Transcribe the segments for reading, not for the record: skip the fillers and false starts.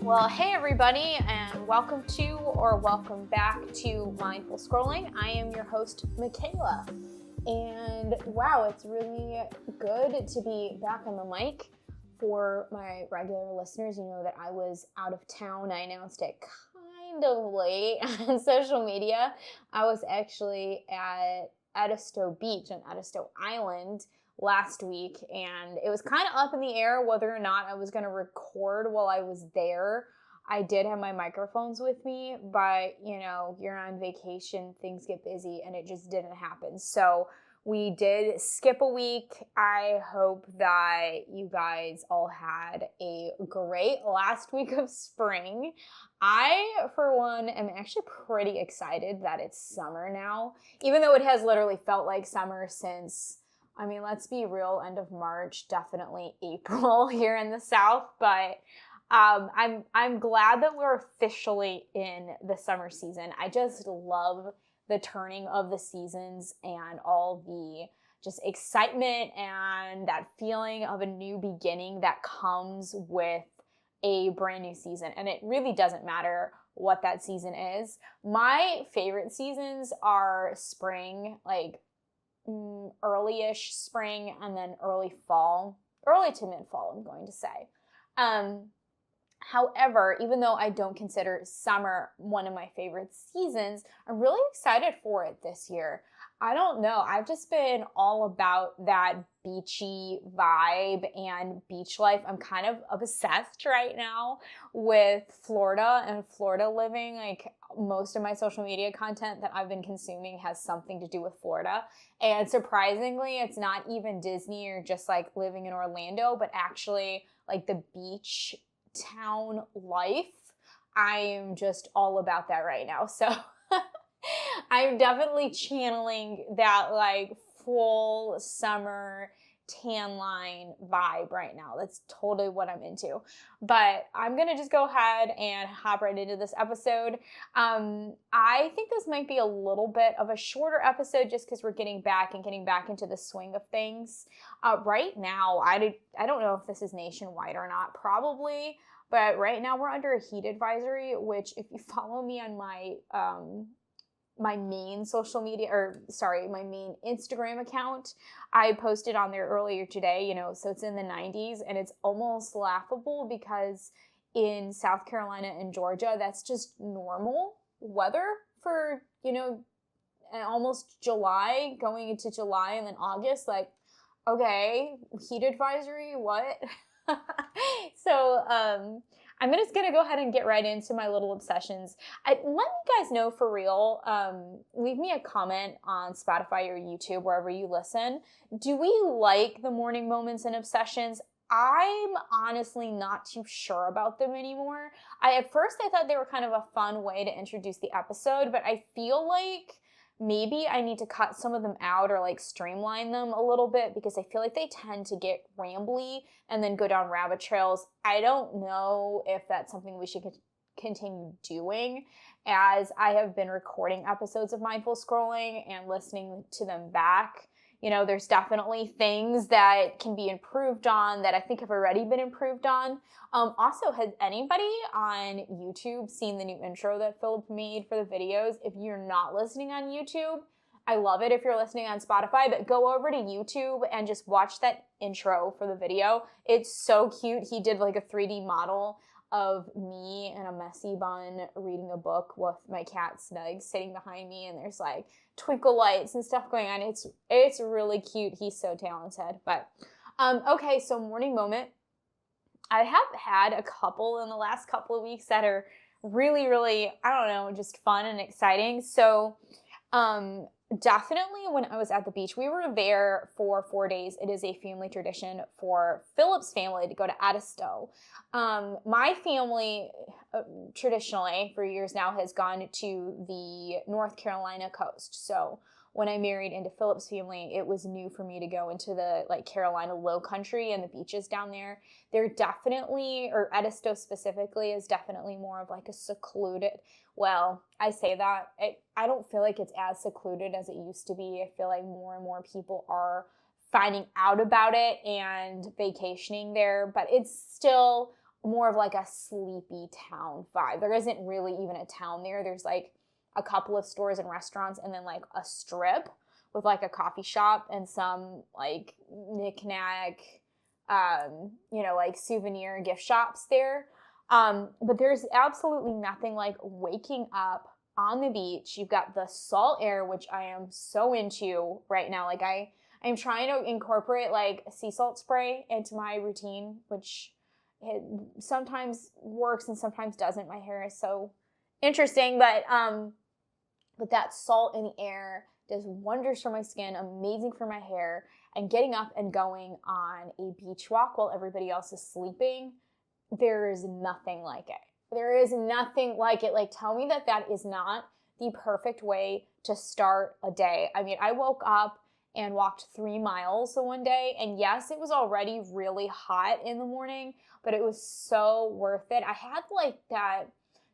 Well, hey everybody, and welcome to or welcome back to Mindful Scrolling. I am your host, Michaela, and wow, it's really good to be back on the mic. For my regular listeners, you know that I was out of town. I announced it kind of late on social media. I was actually at Edisto Beach on Edisto Island last week, and it was kind of up in the air whether or not I was going to record while I was there. I did have my microphones with me, but you know, you're on vacation, things get busy, and it just didn't happen. So we did skip a week. I hope that you guys all had a great last week of spring. I, for one, am actually pretty excited that it's summer now, even though it has literally felt like summer since, I mean, let's be real, end of March, definitely April here in the South, but I'm glad that we're officially in the summer season. I just love the turning of the seasons and all the just excitement and that feeling of a new beginning that comes with a brand new season. And it really doesn't matter what that season is. My favorite seasons are spring, like early-ish spring, and then early fall, early to mid-fall, I'm going to say. However, even though I don't consider summer one of my favorite seasons, I'm really excited for it this year. I don't know. I've just been all about that beachy vibe and beach life. I'm kind of obsessed right now with Florida and Florida living. Like, most of my social media content that I've been consuming has something to do with Florida. And surprisingly, it's not even Disney or just like living in Orlando, but actually like the beach town life. I am just all about that right now. So I'm definitely channeling that like full summer tan line vibe right now. That's totally what I'm into. But I'm going to just go ahead and hop right into this episode. I think this might be a little bit of a shorter episode just because we're getting back into the swing of things. Right now, I don't know if this is nationwide or not, probably. But right now we're under a heat advisory, which if you follow me on my main social media, my main Instagram account, I posted on there earlier today, so it's in the 90s, and it's almost laughable because in South Carolina and Georgia, that's just normal weather for, almost July, going into July and then August, like, okay, heat advisory, what? So, I'm just going to go ahead and get right into my little obsessions. Let me guys know for real. Leave me a comment on Spotify or YouTube, wherever you listen. Do we like the morning moments and obsessions? I'm honestly not too sure about them anymore. At first I thought they were kind of a fun way to introduce the episode, but I feel like maybe I need to cut some of them out or like streamline them a little bit because I feel like they tend to get rambly and then go down rabbit trails. I don't know if that's something we should continue doing, as I have been recording episodes of Mindful Scrolling and listening to them back. There's definitely things that can be improved on that I think have already been improved on. Also, has anybody on YouTube seen the new intro that Philip made for the videos? If you're not listening on YouTube, I love it if you're listening on Spotify, but go over to YouTube and just watch that intro for the video. It's so cute. He did like a 3D model of me in a messy bun reading a book with my cat Snug sitting behind me, and there's like twinkle lights and stuff going on. It's really cute. He's so talented. But okay, so morning moment. I have had a couple in the last couple of weeks that are really, really, I don't know, just fun and exciting. So definitely when I was at the beach, we were there for 4 days. It is a family tradition for Philip's family to go to Edisto. My family traditionally for years now has gone to the North Carolina coast. So when I married into Philip's family, it was new for me to go into the like Carolina low country and the beaches down there. They're definitely, or Edisto specifically, is definitely more of like a secluded, well, I say that, I don't feel like it's as secluded as it used to be. I feel like more and more people are finding out about it and vacationing there, but it's still more of like a sleepy town vibe. There isn't really even a town there. There's like a couple of stores and restaurants, and then like a strip with like a coffee shop and some like knickknack, like souvenir gift shops there. But there's absolutely nothing like waking up on the beach. You've got the salt air, which I am so into right now. Like I'm trying to incorporate like sea salt spray into my routine, which it sometimes works and sometimes doesn't. My hair is so interesting, but that salt in the air does wonders for my skin, amazing for my hair, and getting up and going on a beach walk while everybody else is sleeping, there is nothing like it. There is nothing like it. Like, tell me that that is not the perfect way to start a day. I mean, I woke up and walked 3 miles the one day, and yes, it was already really hot in the morning, but it was so worth it. I had like that.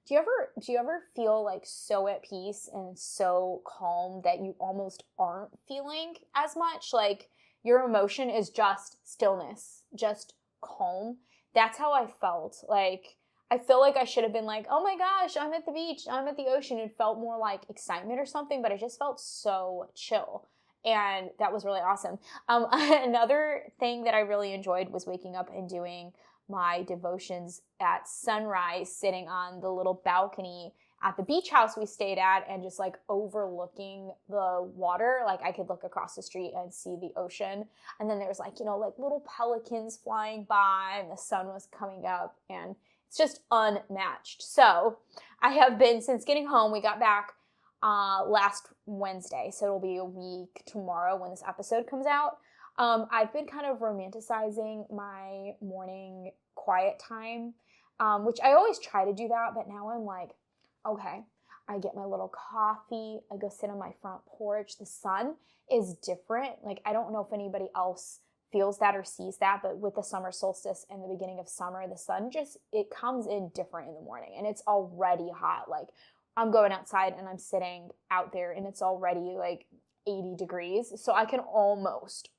Do you ever feel like so at peace and so calm that you almost aren't feeling as much? Like your emotion is just stillness, just calm. That's how I felt. Like I feel like I should have been like, oh my gosh, I'm at the beach, I'm at the ocean. It felt more like excitement or something, but it just felt so chill. And that was really awesome. Another thing that I really enjoyed was waking up and doing my devotions at sunrise, sitting on the little balcony at the beach house we stayed at and just like overlooking the water. Like I could look across the street and see the ocean. And then there's like, like little pelicans flying by and the sun was coming up and it's just unmatched. So I have been, since getting home, we got back last Wednesday. So it'll be a week tomorrow when this episode comes out. I've been kind of romanticizing my morning quiet time, which I always try to do that, but now I'm like, okay, I get my little coffee, I go sit on my front porch. The sun is different. Like, I don't know if anybody else feels that or sees that, but with the summer solstice and the beginning of summer, the sun it comes in different in the morning and it's already hot. Like, I'm going outside and I'm sitting out there and it's already like 80 degrees. So I can almost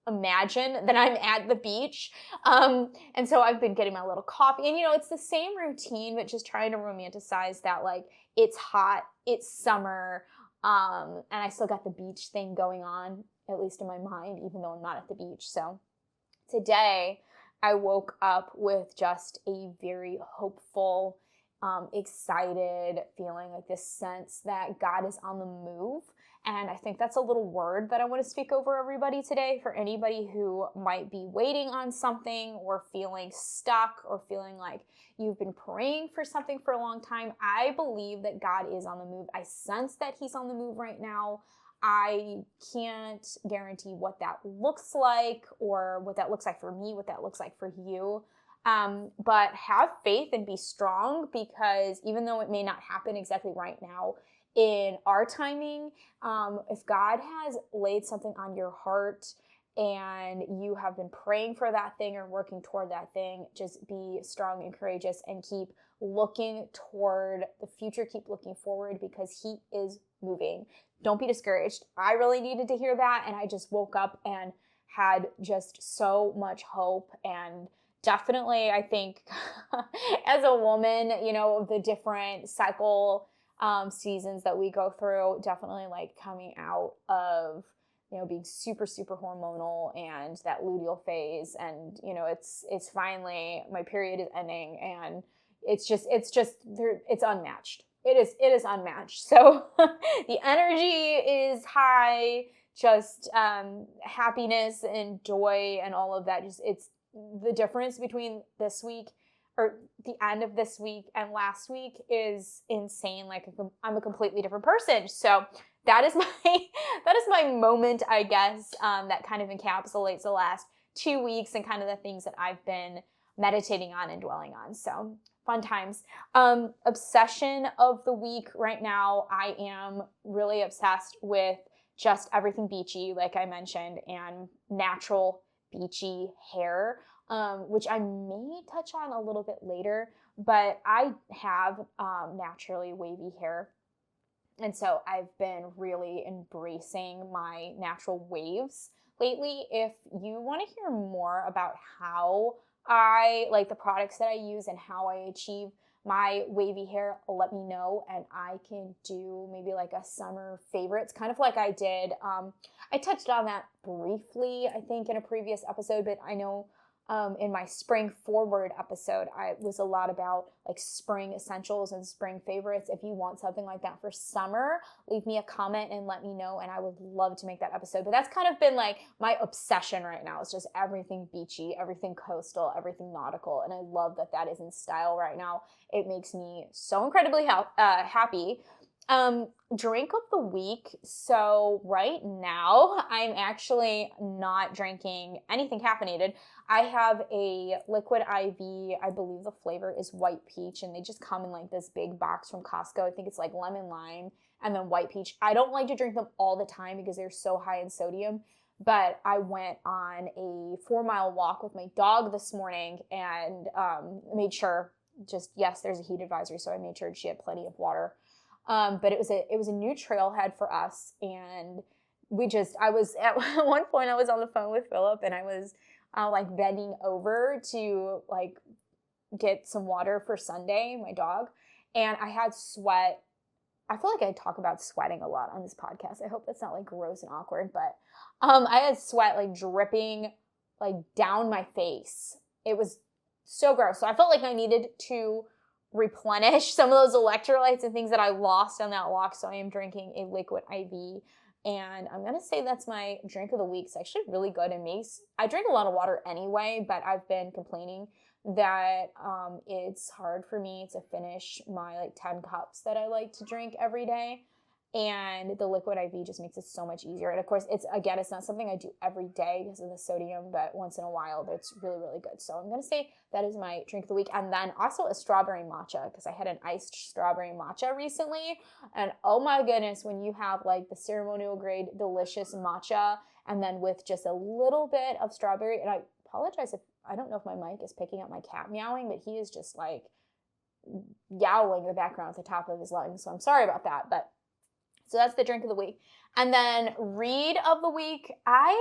imagine that I'm at the beach. And so I've been getting my little coffee and it's the same routine, but just trying to romanticize that, like, it's hot, it's summer, and I still got the beach thing going on, at least in my mind, even though I'm not at the beach. So today I woke up with just a very hopeful, excited feeling, like this sense that God is on the move. And I think that's a little word that I want to speak over everybody today, for anybody who might be waiting on something or feeling stuck or feeling like you've been praying for something for a long time. I believe that God is on the move. I sense that he's on the move right now. I can't guarantee what that looks like or what that looks like for me, what that looks like for you. But have faith and be strong, because even though it may not happen exactly right now in our timing, if God has laid something on your heart and you have been praying for that thing or working toward that thing, just be strong and courageous and keep looking toward the future. Keep looking forward, because he is moving. Don't be discouraged. I really needed to hear that, and I just woke up and had just so much hope. And definitely, I think as a woman, the different cycle seasons that we go through, definitely like coming out of, being super, super hormonal and that luteal phase. And, it's finally, my period is ending, and it's unmatched. It is unmatched. So the energy is high, just happiness and joy and all of that. It's the difference between this week, or the end of this week, and last week is insane. Like, I'm a completely different person. So that is my moment, I guess, that kind of encapsulates the last 2 weeks and kind of the things that I've been meditating on and dwelling on. So fun times. Obsession of the week right now, I am really obsessed with just everything beachy, like I mentioned, and natural beachy hair, which I may touch on a little bit later, but I have naturally wavy hair. And so I've been really embracing my natural waves lately. If you want to hear more about how I like the products that I use and how I achieve my wavy hair, let me know, and I can do maybe like a summer favorites, kind of like I did. I touched on that briefly, I think, in a previous episode, but I know in my spring forward episode, I was a lot about like spring essentials and spring favorites. If you want something like that for summer, leave me a comment and let me know, and I would love to make that episode. But that's kind of been like my obsession right now. It's just everything beachy, everything coastal, everything nautical, and I love that that is in style right now. It makes me so incredibly happy. Drink of the week. So right now, I'm actually not drinking anything caffeinated. I have a liquid IV. I believe the flavor is white peach, and they just come in like this big box from Costco. I think it's like lemon lime and then white peach. I don't like to drink them all the time because they're so high in sodium, but I went on a 4-mile walk with my dog this morning and made sure, just, yes, there's a heat advisory, so I made sure she had plenty of water. But it was a new trailhead for us, and I was at one point I was on the phone with Philip, and I was like bending over to like get some water for Sunday, my dog, and I had sweat. I feel like I talk about sweating a lot on this podcast. I hope that's not like gross and awkward, but I had sweat like dripping like down my face. It was so gross. So I felt like I needed to replenish some of those electrolytes and things that I lost on that walk. So I am drinking a liquid IV, and I'm gonna say that's my drink of the week. It's actually really good. I drink a lot of water anyway, but I've been complaining that it's hard for me to finish my like 10 cups that I like to drink every day. And the liquid IV just makes it so much easier. And of course, it's not something I do every day because of the sodium, but once in a while, it's really, really good. So I'm going to say that is my drink of the week. And then also a strawberry matcha, because I had an iced strawberry matcha recently. And oh my goodness, when you have like the ceremonial grade delicious matcha, and then with just a little bit of strawberry, and I apologize if, I don't know if my mic is picking up my cat meowing, but he is just like yowling in the background at the top of his lungs. So I'm sorry about that, but so that's the drink of the week. And then read of the week. I'm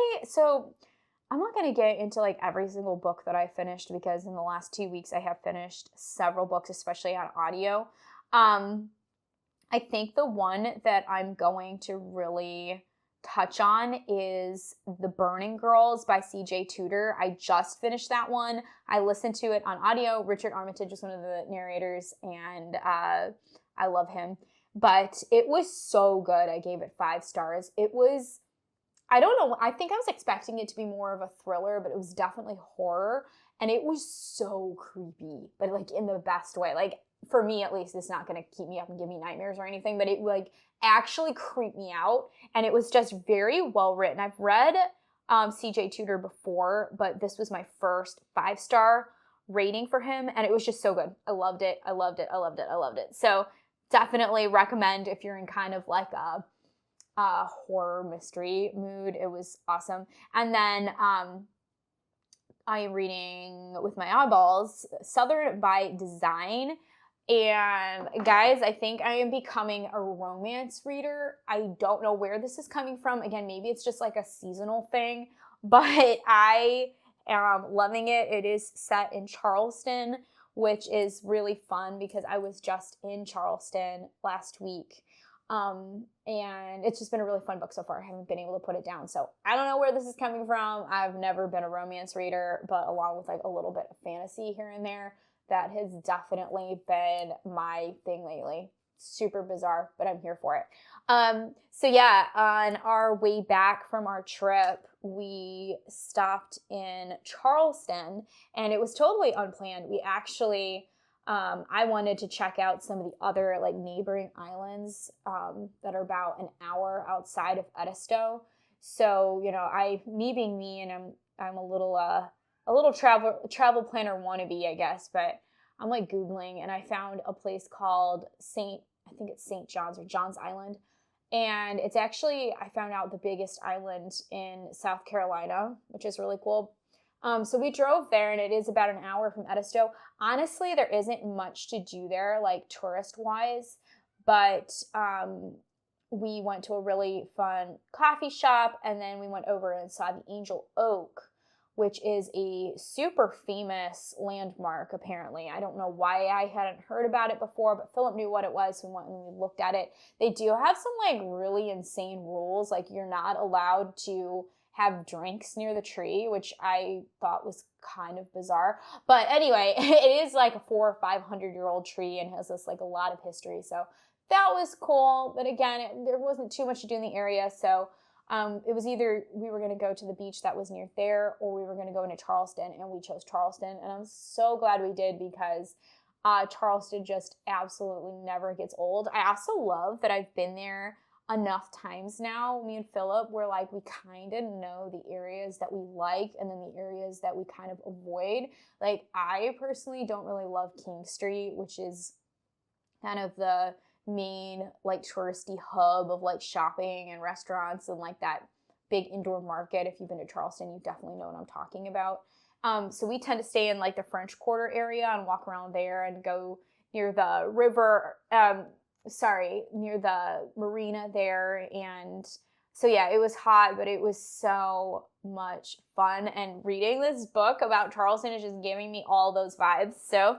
not going to get into like every single book that I finished, because in the last 2 weeks I have finished several books, especially on audio. I think the one that I'm going to really touch on is The Burning Girls by C.J. Tudor. I just finished that one. I listened to it on audio. Richard Armitage is one of the narrators, and I love him. But it was so good. I gave it 5 stars. It was, I don't know, I think I was expecting it to be more of a thriller, but it was definitely horror. And it was so creepy, but like in the best way. Like for me, at least, it's not going to keep me up and give me nightmares or anything, but it like actually creeped me out. And it was just very well written. I've read C.J. Tudor before, but this was my first 5-star rating for him. And it was just so good. I loved it. I loved it. I loved it. I loved it. So definitely recommend if you're in kind of like a horror mystery mood. It was awesome. And then I am reading with my eyeballs Southern by Design. And guys, I think I am becoming a romance reader. I don't know where this is coming from. Again, maybe it's just like a seasonal thing, but I am loving it. It is set in Charleston, which is really fun because I was just in Charleston last week. And it's just been a really fun book so far. I haven't been able to put it down. So I don't know where this is coming from. I've never been a romance reader, but along with like a little bit of fantasy here and there, that has definitely been my thing lately. Super bizarre, but I'm here for it. So yeah, on our way back from our trip, we stopped in Charleston, and it was totally unplanned. We actually, I wanted to check out some of the other like neighboring islands that are about an hour outside of Edisto. So, you know, me being me, and I'm a little travel planner wannabe, I guess, but I'm like Googling, and I found a place called I think it's St. John's or John's Island. And it's actually, I found out, the biggest island in South Carolina, which is really cool. So we drove there, and it is about an hour from Edisto. Honestly, there isn't much to do there, like tourist-wise, but we went to a really fun coffee shop, and then we went over and saw the Angel Oak, which is a super famous landmark, apparently. I don't know why I hadn't heard about it before, but Philip knew what it was, so we went and we looked at it. They do have some like really insane rules, like you're not allowed to have drinks near the tree, which I thought was kind of bizarre. But anyway, it is like a 400 or 500-year-old tree and has this like a lot of history. So that was cool. But again, there wasn't too much to do in the area. So it was either we were going to go to the beach that was near there or we were going to go into Charleston, and we chose Charleston. And I'm so glad we did because Charleston just absolutely never gets old. I also love that I've been there enough times now. Me and Philip were like, we kind of know the areas that we like and then the areas that we kind of avoid. Like, I personally don't really love King Street, which is kind of the main like touristy hub of like shopping and restaurants and like that big indoor market. If you've been to Charleston, you definitely know what I'm talking about. So we tend to stay in like the French Quarter area and walk around there and go near the river, near the marina there. And so yeah, it was hot, but it was so much fun. And reading this book about Charleston is just giving me all those vibes. So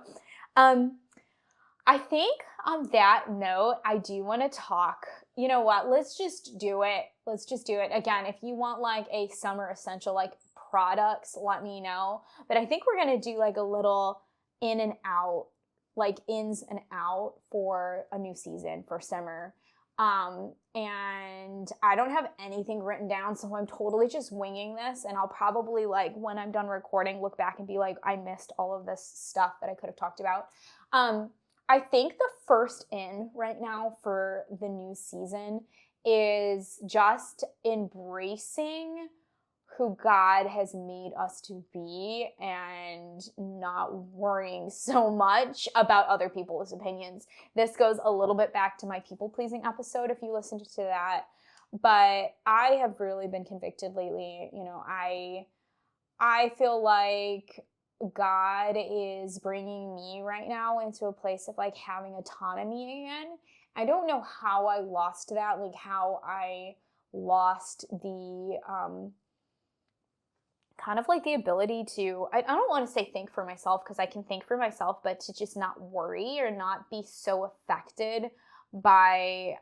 I think on that note, I do want to talk, you know what, let's just do it. Let's just do it. Again, if you want like a summer essential, like products, let me know. But I think we're going to do like a little in and out, like ins and out for a new season for summer. And I don't have anything written down, so I'm totally just winging this. And I'll probably like, when I'm done recording, look back and be like, I missed all of this stuff that I could have talked about. I think the first in right now for the new season is just embracing who God has made us to be and not worrying so much about other people's opinions. This goes a little bit back to my people-pleasing episode if you listened to that. But I have really been convicted lately. You know, I feel like God is bringing me right now into a place of like having autonomy again. I don't know how I lost that, like how I lost the kind of like the ability to, I don't want to say think for myself because I can think for myself, but to just not worry or not be so affected by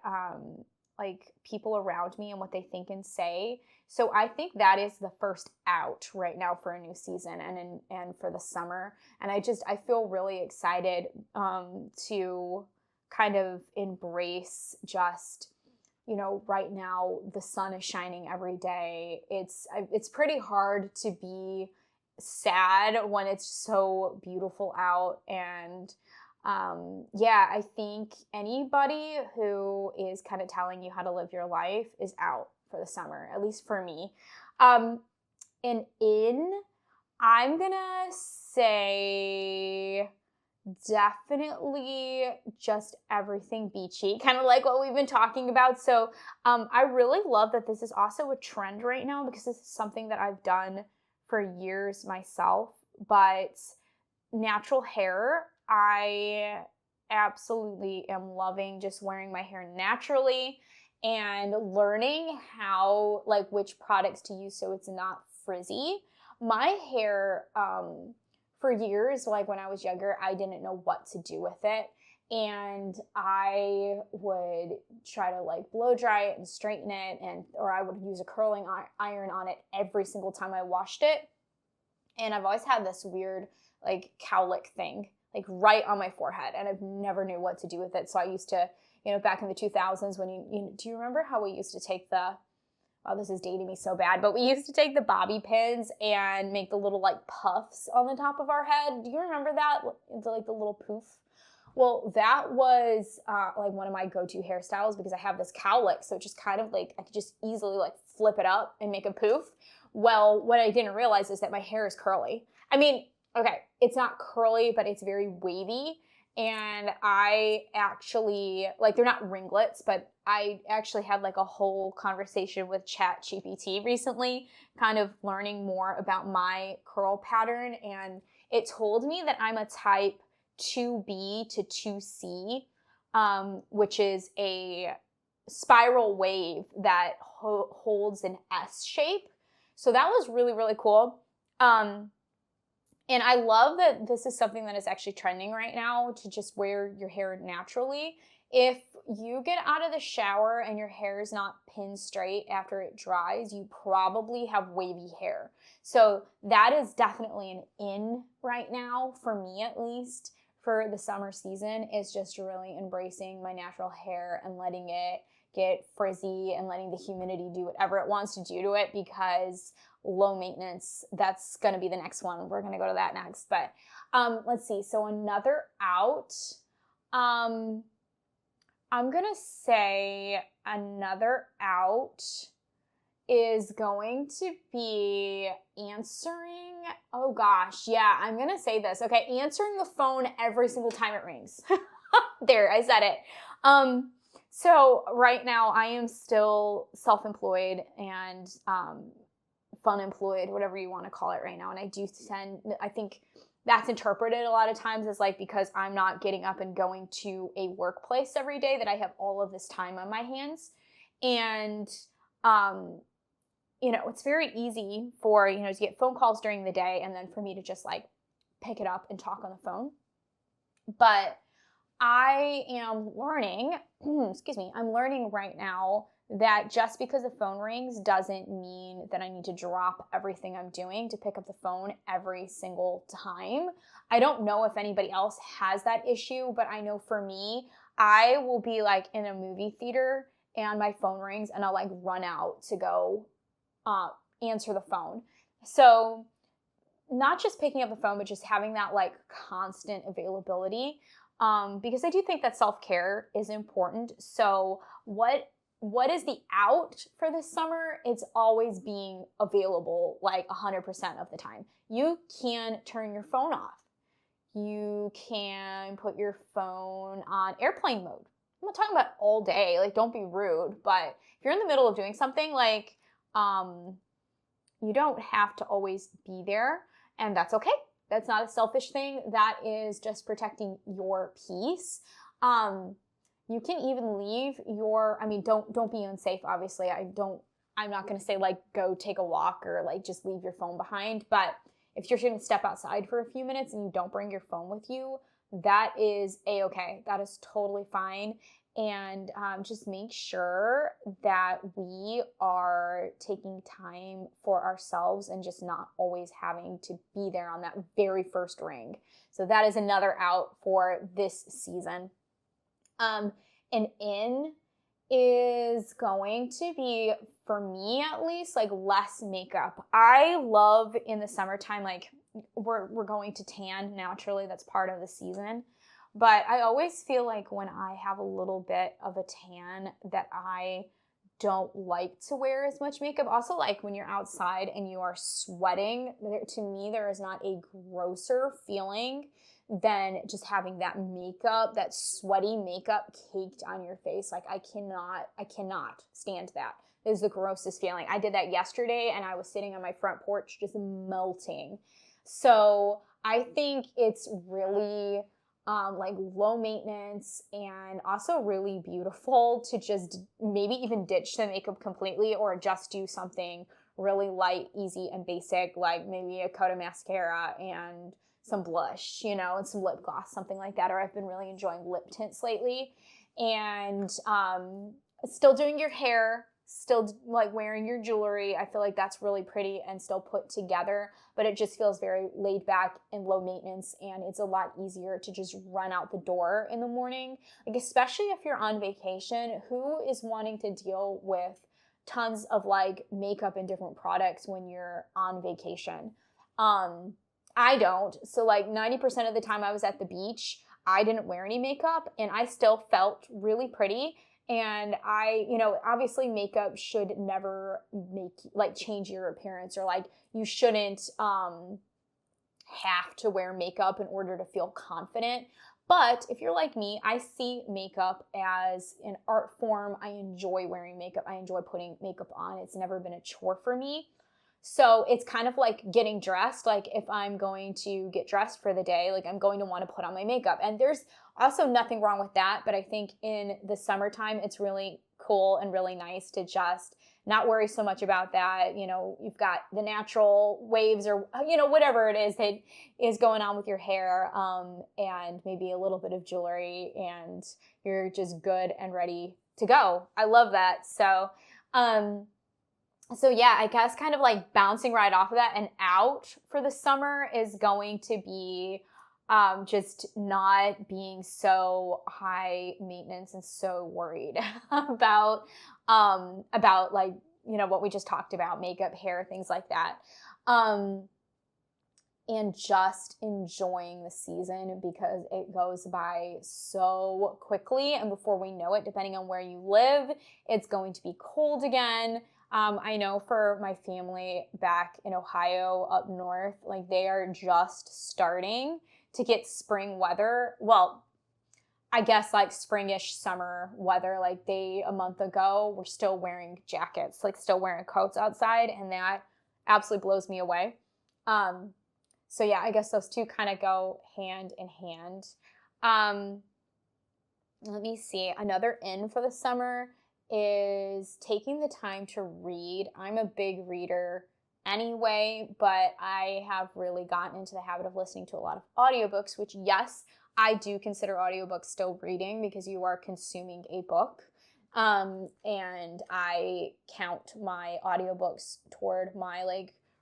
like people around me and what they think and say. So I think that is the first out right now for a new season and for the summer. And I feel really excited to kind of embrace just, you know, right now the sun is shining every day. It's pretty hard to be sad when it's so beautiful out. And yeah, I think anybody who is kind of telling you how to live your life is out for the summer, at least for me. I'm gonna say definitely just everything beachy, kind of like what we've been talking about. So I really love that this is also a trend right now because this is something that I've done for years myself. But natural hair, I absolutely am loving just wearing my hair naturally and learning how, like, which products to use so it's not frizzy. My hair, for years, like when I was younger, I didn't know what to do with it. And I would try to like blow dry it and straighten it, or I would use a curling iron on it every single time I washed it. And I've always had this weird like cowlick thing, like right on my forehead, and I've never knew what to do with it. So I used to, you know, back in the 2000s when do you remember how we used to take this is dating me so bad, but we used to take the bobby pins and make the little like puffs on the top of our head. Do you remember that? Like the little poof? Well, that was like one of my go-to hairstyles because I have this cowlick. So it just kind of like, I could just easily like flip it up and make a poof. Well, what I didn't realize is that my hair is curly. I mean, okay, it's not curly, but it's very wavy. And I actually, like, they're not ringlets, but I actually had like a whole conversation with ChatGPT recently, kind of learning more about my curl pattern. And it told me that I'm a type 2B to 2C, which is a spiral wave that holds an S shape. So that was really, really cool. Um, and I love that this is something that is actually trending right now, to just wear your hair naturally. If you get out of the shower and your hair is not pinned straight after it dries, you probably have wavy hair. So that is definitely an in right now, for me at least, for the summer season, is just really embracing my natural hair and letting it get frizzy and letting the humidity do whatever it wants to do to it, because low maintenance, that's going to be the next one. We're going to go to that next. But let's see. So another out, um, I'm going to say another out is going to be answering, oh gosh, yeah, I'm going to say this. Okay, answering the phone every single time it rings. There, I said it. So right now I am still self-employed and fun employed, whatever you want to call it right now. And I think that's interpreted a lot of times as like, because I'm not getting up and going to a workplace every day, that I have all of this time on my hands. And, it's very easy for, to get phone calls during the day and then for me to just like pick it up and talk on the phone. But I am learning, I'm learning right now that just because the phone rings doesn't mean that I need to drop everything I'm doing to pick up the phone every single time. I don't know if anybody else has that issue, but I know for me, I will be like in a movie theater and my phone rings and I'll like run out to go answer the phone. So not just picking up the phone, but just having that like constant availability. Because I do think that self-care is important. So what is the out for this summer? It's always being available like 100% of the time. You can turn your phone off. You can put your phone on airplane mode. I'm not talking about all day, like don't be rude, but if you're in the middle of doing something, like you don't have to always be there, and that's okay. That's not a selfish thing. That is just protecting your peace. You can even leave your, don't be unsafe, obviously. I'm not going to say like go take a walk or like just leave your phone behind. But if you're going to step outside for a few minutes and you don't bring your phone with you, that is a-okay. That is totally fine. And just make sure that we are taking time for ourselves and just not always having to be there on that very first ring. So that is another out for this season. An in is going to be, for me at least, like less makeup. I love in the summertime, like we're going to tan naturally. That's part of the season. But I always feel like when I have a little bit of a tan that I don't like to wear as much makeup. Also, like when you're outside and you are sweating, to me, there is not a grosser feeling than just having that makeup, that sweaty makeup caked on your face. Like I cannot stand that. It is the grossest feeling. I did that yesterday and I was sitting on my front porch just melting. So I think it's really like low maintenance and also really beautiful to just maybe even ditch the makeup completely or just do something really light, easy, and basic, like maybe a coat of mascara and some blush, and some lip gloss, something like that. Or I've been really enjoying lip tints lately. And still doing your hair, still like wearing your jewelry. I feel like that's really pretty and still put together, but it just feels very laid back and low maintenance, and it's a lot easier to just run out the door in the morning. Like especially if you're on vacation, who is wanting to deal with tons of like makeup and different products when you're on vacation? I don't. So like 90% of the time I was at the beach, I didn't wear any makeup and I still felt really pretty. And obviously makeup should never change your appearance, or like you shouldn't have to wear makeup in order to feel confident. But if you're like me, I see makeup as an art form. I enjoy wearing makeup. I enjoy putting makeup on. It's never been a chore for me. So it's kind of like getting dressed. Like if I'm going to get dressed for the day, like I'm going to want to put on my makeup. And there's also nothing wrong with that. But I think in the summertime, it's really cool and really nice to just not worry so much about that. You've got the natural waves or, whatever it is that is going on with your hair, and maybe a little bit of jewelry, and you're just good and ready to go. I love that. So yeah, I guess kind of like bouncing right off of that and out for the summer is going to be just not being so high maintenance and so worried about like, what we just talked about, makeup, hair, things like that. And just enjoying the season because it goes by so quickly. And before we know it, depending on where you live, it's going to be cold again. I know for my family back in Ohio up north, like they are just starting to get spring weather. Well, I guess like springish summer weather. Like a month ago were still wearing jackets, like still wearing coats outside. And that absolutely blows me away. So yeah, I guess those two kind of go hand in hand. Let me see. Another in for the summer is taking the time to read. I'm a big reader anyway, but I have really gotten into the habit of listening to a lot of audiobooks, which yes, I do consider audiobooks still reading because you are consuming a book. And I count my audiobooks toward my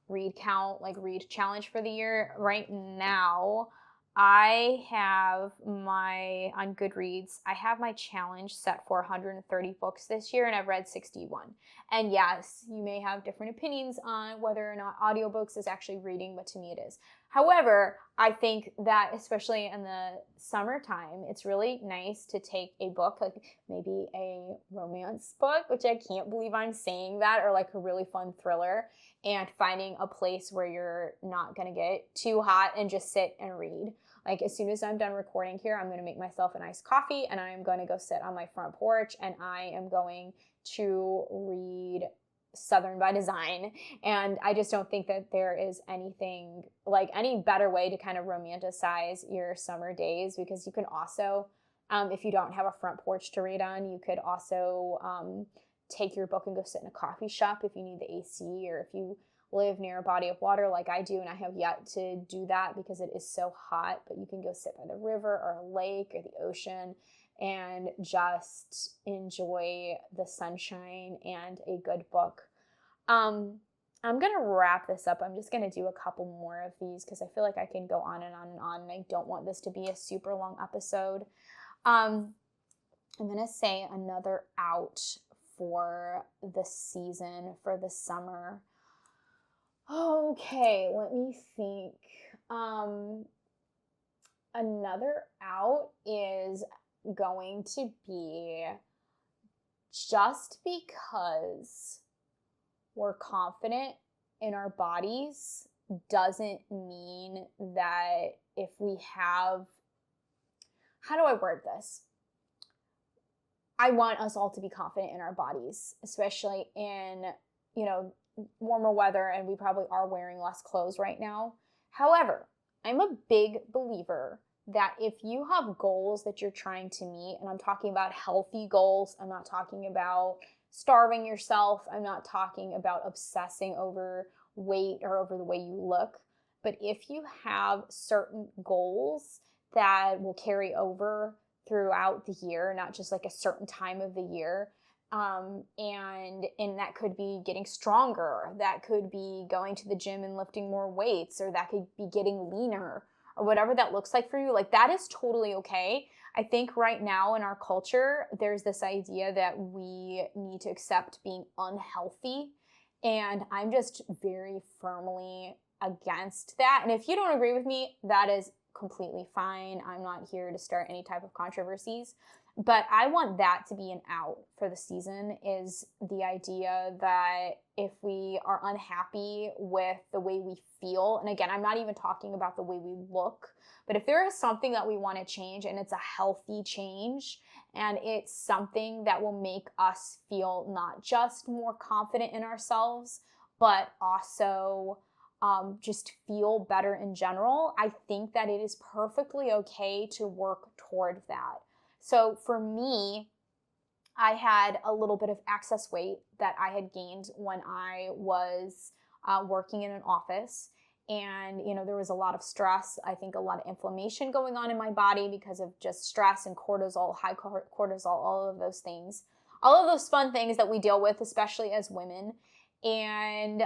read count, read challenge for the year. Right now, I have on Goodreads, I have my challenge set for 130 books this year, and I've read 61. And yes, you may have different opinions on whether or not audiobooks is actually reading, but to me it is. However, I think that especially in the summertime, it's really nice to take a book, like maybe a romance book, which I can't believe I'm saying that, or like a really fun thriller, and finding a place where you're not going to get too hot and just sit and read. Like as soon as I'm done recording here, I'm going to make myself a nice coffee and I'm going to go sit on my front porch and I am going to read Southern by Design. And I just don't think that there is anything like any better way to kind of romanticize your summer days, because you can also, if you don't have a front porch to read on, you could also take your book and go sit in a coffee shop if you need the AC, or if you live near a body of water like I do, and I have yet to do that because it is so hot, but you can go sit by the river or a lake or the ocean and just enjoy the sunshine and a good book. I'm going to wrap this up. I'm just going to do a couple more of these because I feel like I can go on and on and on, and I don't want this to be a super long episode. I'm going to say another out for the season, for the summer. Okay, let me think. Another out is going to be just because we're confident in our bodies doesn't mean that if we have, how do I word this? I want us all to be confident in our bodies, especially in, warmer weather, and we probably are wearing less clothes right now. However, I'm a big believer that if you have goals that you're trying to meet, and I'm talking about healthy goals, I'm not talking about starving yourself, I'm not talking about obsessing over weight or over the way you look, but if you have certain goals that will carry over throughout the year, not just like a certain time of the year, and that could be getting stronger, that could be going to the gym and lifting more weights, or that could be getting leaner, or whatever that looks like for you, like that is totally okay. I think right now in our culture, there's this idea that we need to accept being unhealthy, and I'm just very firmly against that. And if you don't agree with me, that is completely fine. I'm not here to start any type of controversies, but I want that to be an out for the season, is the idea that if we are unhappy with the way we feel, and again, I'm not even talking about the way we look, but if there is something that we want to change and it's a healthy change and it's something that will make us feel not just more confident in ourselves, but also just feel better in general, I think that it is perfectly okay to work toward that. So for me, I had a little bit of excess weight that I had gained when I was working in an office. And, there was a lot of stress. I think a lot of inflammation going on in my body because of just stress and cortisol, high cortisol, all of those things, all of those fun things that we deal with, especially as women. And,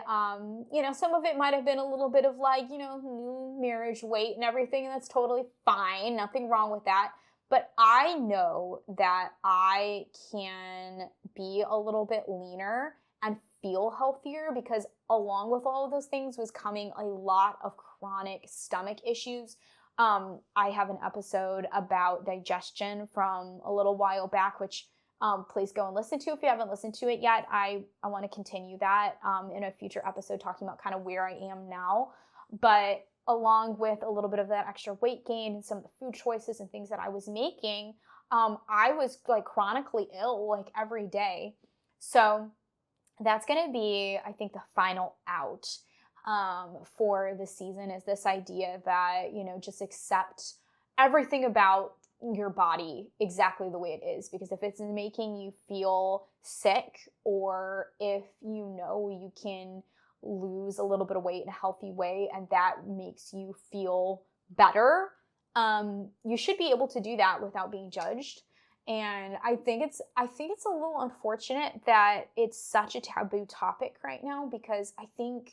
some of it might have been a little bit of like, new marriage weight and everything. And that's totally fine. Nothing wrong with that. But I know that I can be a little bit leaner and feel healthier because along with all of those things was coming a lot of chronic stomach issues. I have an episode about digestion from a little while back, which please go and listen to if you haven't listened to it yet. I want to continue that in a future episode talking about kind of where I am now. But along with a little bit of that extra weight gain and some of the food choices and things that I was making, I was like chronically ill like every day. So that's going to be, I think, the final out for the season is this idea that, just accept everything about your body exactly the way it is. Because if it's making you feel sick, or if you can lose a little bit of weight in a healthy way and that makes you feel better, you should be able to do that without being judged. And I think it's a little unfortunate that it's such a taboo topic right now, because I think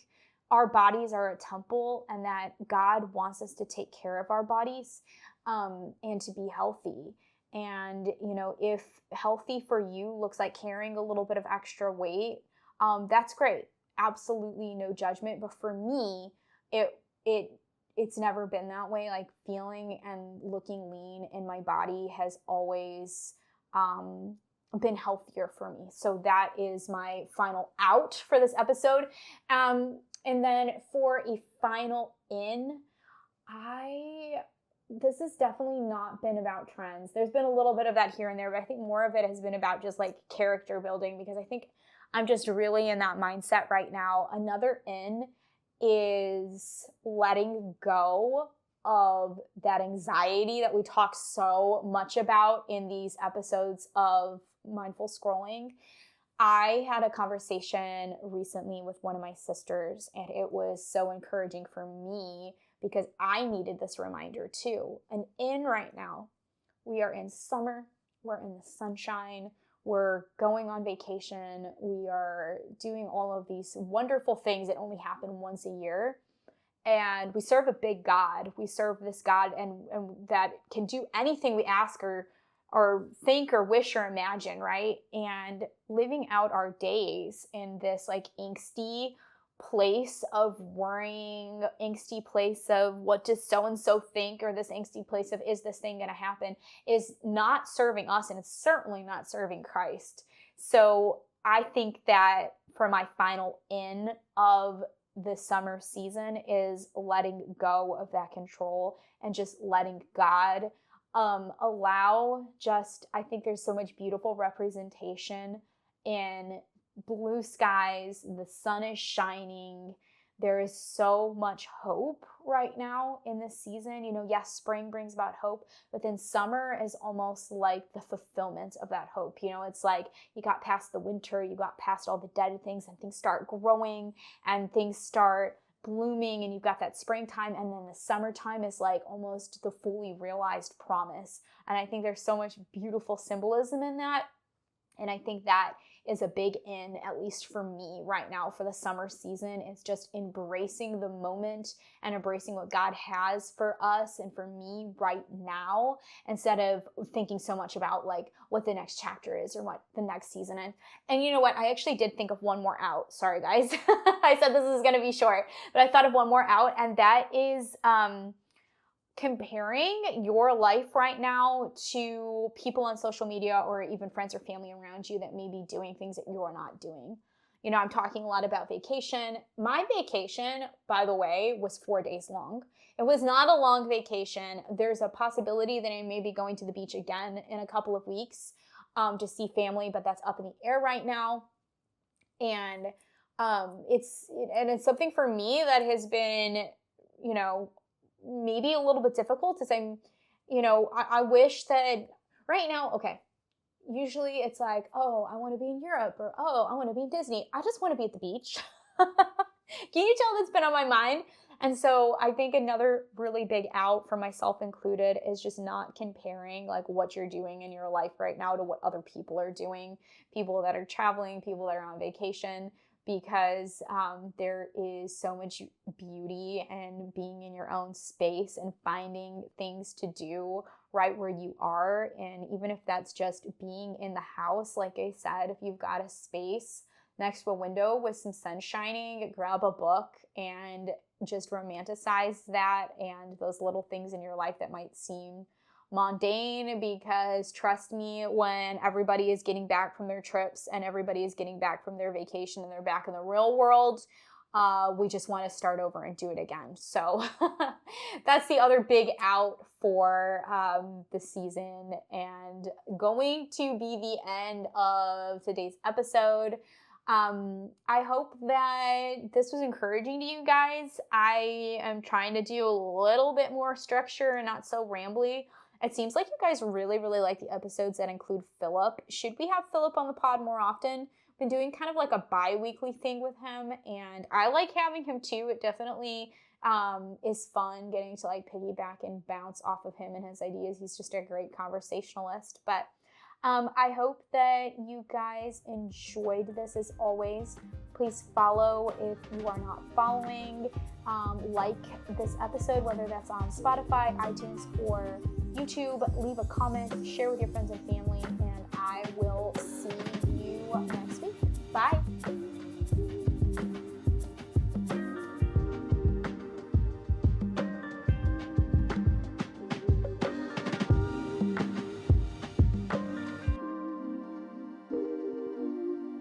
our bodies are a temple and that God wants us to take care of our bodies and to be healthy. And, if healthy for you looks like carrying a little bit of extra weight, that's great. Absolutely no judgment. But for me, it's never been that way. Like feeling and looking lean in my body has always been healthier for me. So that is my final out for this episode. And then for a final in, this has definitely not been about trends. There's been a little bit of that here and there, but I think more of it has been about just like character building, because I think I'm just really in that mindset right now. Another in is letting go of that anxiety that we talk so much about in these episodes of mindful scrolling. I had a conversation recently with one of my sisters, and it was so encouraging for me because I needed this reminder too. And in right now, we are in summer, we're in the sunshine, we're going on vacation, we are doing all of these wonderful things that only happen once a year. And we serve a big God. We serve this God and that can do anything we ask or think or wish or imagine, right? And living out our days in this like angsty place of worrying, angsty place of what does so-and-so think, or this angsty place of is this thing going to happen, is not serving us, and it's certainly not serving Christ. So I think that for my final in of the summer season is letting go of that control and just letting God allow I think there's so much beautiful representation in blue skies, the sun is shining. There is so much hope right now in this season. Yes, spring brings about hope, but then summer is almost like the fulfillment of that hope. It's like you got past the winter, you got past all the dead things, and things start growing and things start blooming, and you've got that springtime, and then the summertime is like almost the fully realized promise. And I think there's so much beautiful symbolism in that. And I think that is a big in, at least for me right now for the summer season. It's just embracing the moment and embracing what God has for us and for me right now, instead of thinking so much about like what the next chapter is or what the next season is. And you know what? I actually did think of one more out. Sorry, guys. I said this is going to be short, but I thought of one more out, and that is comparing your life right now to people on social media or even friends or family around you that may be doing things that you're not doing. I'm talking a lot about vacation. My vacation, by the way, was 4 days long. It was not a long vacation. There's a possibility that I may be going to the beach again in a couple of weeks to see family, but that's up in the air right now. And it's something for me that has been, maybe a little bit difficult to say, I wish that right now, okay, usually it's like, oh, I want to be in Europe, or oh, I want to be in Disney. I just want to be at the beach. Can you tell that's been on my mind? And so I think another really big out for myself included is just not comparing like what you're doing in your life right now to what other people are doing, people that are traveling, people that are on vacation, because there is so much beauty in being in your own space and finding things to do right where you are. And even if that's just being in the house, like I said, if you've got a space next to a window with some sun shining, grab a book and just romanticize that and those little things in your life that might seem mundane, because trust me, when everybody is getting back from their trips and everybody is getting back from their vacation and they're back in the real world, we just want to start over and do it again. So that's the other big out for the season, and going to be the end of today's episode. I hope that this was encouraging to you guys. I am trying to do a little bit more structure and not so rambly. It seems like you guys really, really like the episodes that include Philip. Should we have Philip on the pod more often? Been doing kind of like a bi-weekly thing with him, and I like having him too. It definitely is fun getting to like piggyback and bounce off of him and his ideas. He's just a great conversationalist. But I hope that you guys enjoyed this. As always, please follow if you are not following. Like this episode, whether that's on Spotify, iTunes, or YouTube. Leave a comment, share with your friends and family, and I will see